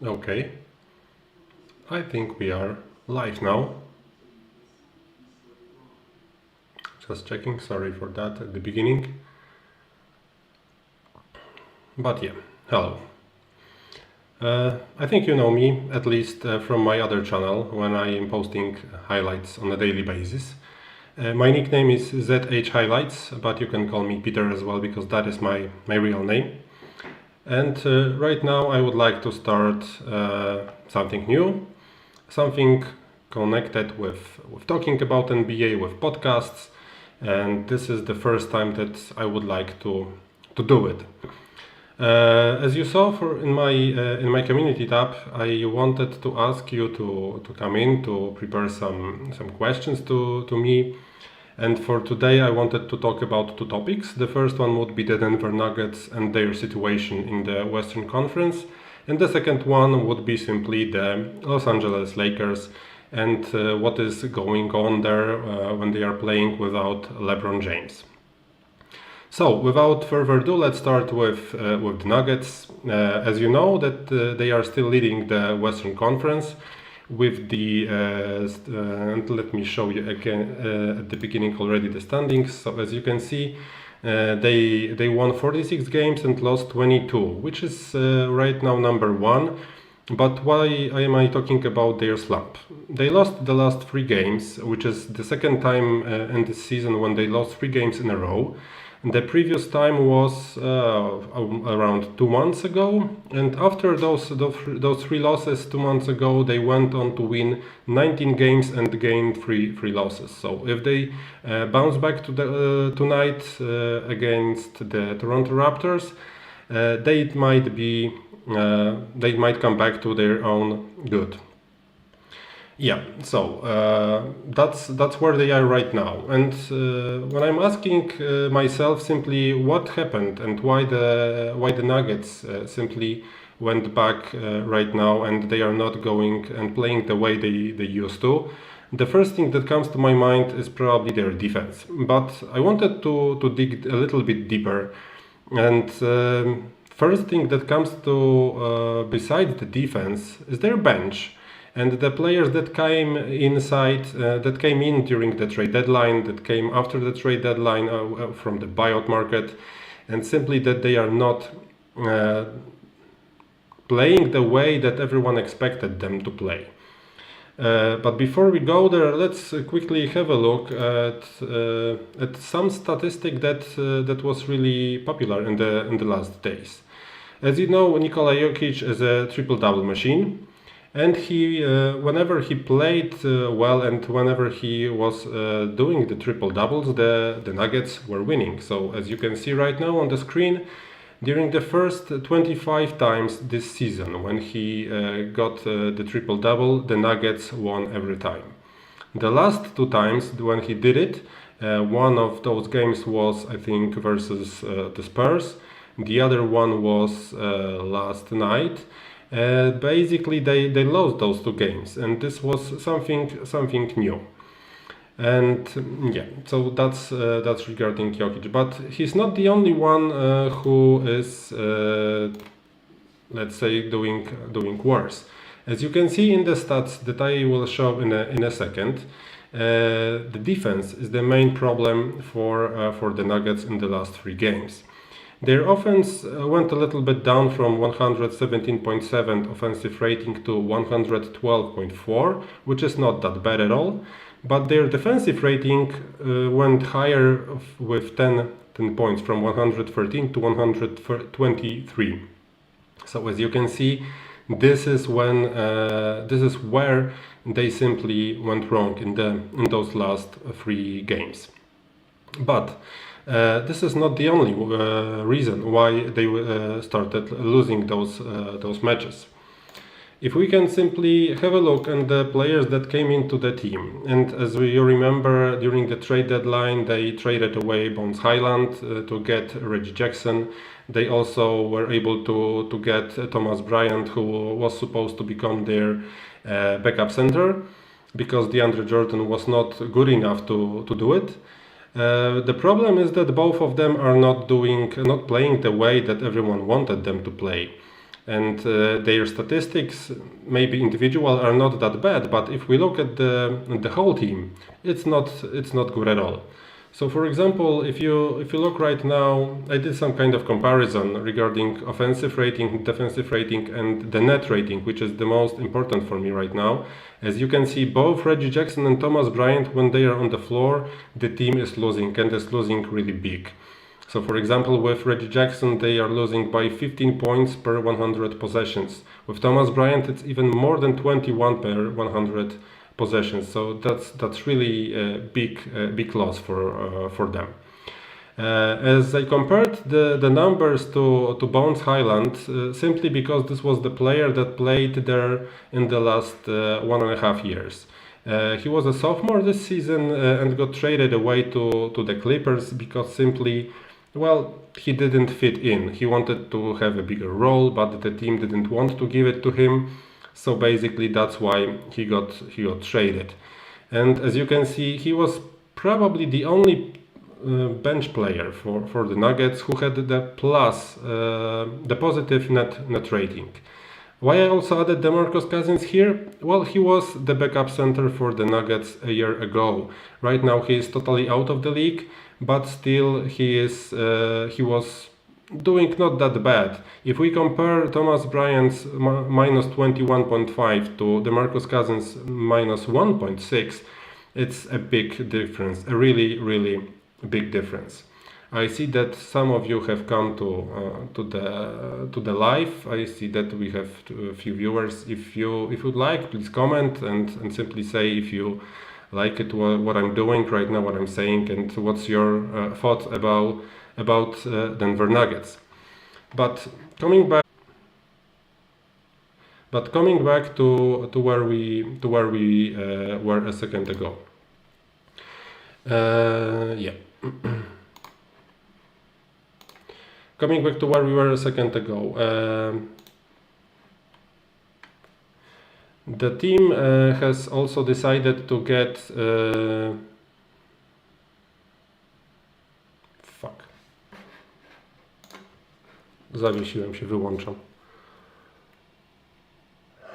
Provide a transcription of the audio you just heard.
Okay, I think we are live now. Just checking, sorry for that at the beginning. But yeah, hello. I think you know me, at least from my other channel, when I am posting highlights on a daily basis. My nickname is ZH Highlights, but you can call me Peter as well, because that is my real name. And right now I would like to start something new, something connected with talking about NBA, with podcasts, and this is the first time that I would like to do it. As you saw in my community tab, I wanted to ask you to come in to prepare some questions to me. And for today, I wanted to talk about two topics. The first one would be the Denver Nuggets and their situation in the Western Conference. And the second one would be simply the Los Angeles Lakers and what is going on there when they are playing without LeBron James. So, without further ado, let's start with the Nuggets. As you know, that they are still leading the Western Conference with the and let me show you again at the beginning already the standings. So as you can see, they won 46 games and lost 22, which is right now number one. But why am I talking about their slump? They lost the last three games, which is the second time in this season when they lost three games in a row. The previous time was around 2 months ago, and after those three losses 2 months ago, they went on to win 19 games and gain three losses. So if they bounce back to the tonight against the Toronto Raptors, they might come back to their own good. Yeah, so that's where they are right now. And when I'm asking myself simply what happened and why the Nuggets simply went back right now and they are not going and playing the way they used to, the first thing that comes to my mind is probably their defense. But I wanted to dig a little bit deeper. And first thing that comes to besides the defense is their bench. And the players that came that came in during the trade deadline, that came after the trade deadline from the buyout market, and simply that they are not playing the way that everyone expected them to play. But before we go there, let's quickly have a look at some statistic that was really popular in the last days. As you know, Nikola Jokic is a triple-double machine. And he, whenever he played well and whenever he was doing the triple doubles, the Nuggets were winning. So as you can see right now on the screen, during the first 25 times this season, when he got the triple double, the Nuggets won every time. The last two times when he did it, one of those games was, I think, versus the Spurs. The other one was last night. Basically they lost those two games, and this was something new. And yeah, so that's regarding Jokic, but he's not the only one who is let's say doing worse. As you can see in the stats that I will show in a second, the defense is the main problem for the Nuggets in the last three games. Their offense went a little bit down from 117.7 offensive rating to 112.4, which is not that bad at all. But their defensive rating went higher with 10 points, from 113 to 123. So as you can see, this is where they simply went wrong in those last three games. But this is not the only reason why they started losing those matches. If we can simply have a look at the players that came into the team, and as you remember, during the trade deadline, they traded away Bones Highland to get Reggie Jackson. They also were able to get Thomas Bryant, who was supposed to become their backup center, because DeAndre Jordan was not good enough to do it. The problem is that both of them are not playing the way that everyone wanted them to play. and their statistics, maybe individual, are not that bad. But if we look at the whole team, it's not good at all. So, for example, if you look right now, I did some kind of comparison regarding offensive rating, defensive rating, and the net rating, which is the most important for me right now. As you can see, both Reggie Jackson and Thomas Bryant, when they are on the floor, the team is losing, and is losing really big. So, for example, with Reggie Jackson, they are losing by 15 points per 100 possessions. With Thomas Bryant, it's even more than 21 per 100 possessions. So that's really a big loss for them. As I compared the numbers to Bones Hyland, simply because this was the player that played there in the last 1.5 years. He was a sophomore this season and got traded away to the Clippers because simply, well, he didn't fit in. He wanted to have a bigger role, but the team didn't want to give it to him. So basically that's why he got traded. And as you can see, he was probably the only bench player for the Nuggets who had the positive net rating. Why I also added DeMarcus Cousins here? Well, he was the backup center for the Nuggets a year ago. Right now he is totally out of the league, but still he was doing not that bad. If we compare Thomas Bryant's minus 21.5 to DeMarcus Cousins minus 1.6, it's a big difference, a really big difference. I see that some of you have come to the live. I see that we have a few viewers. If you'd like, please comment and simply say if you like it, what I'm doing right now, what I'm saying, and what's your thought about Denver Nuggets. But coming back to where we were a second ago. Yeah. Coming back to where we were a second ago. The team has also decided to get Zawiesiłem się, wyłączam.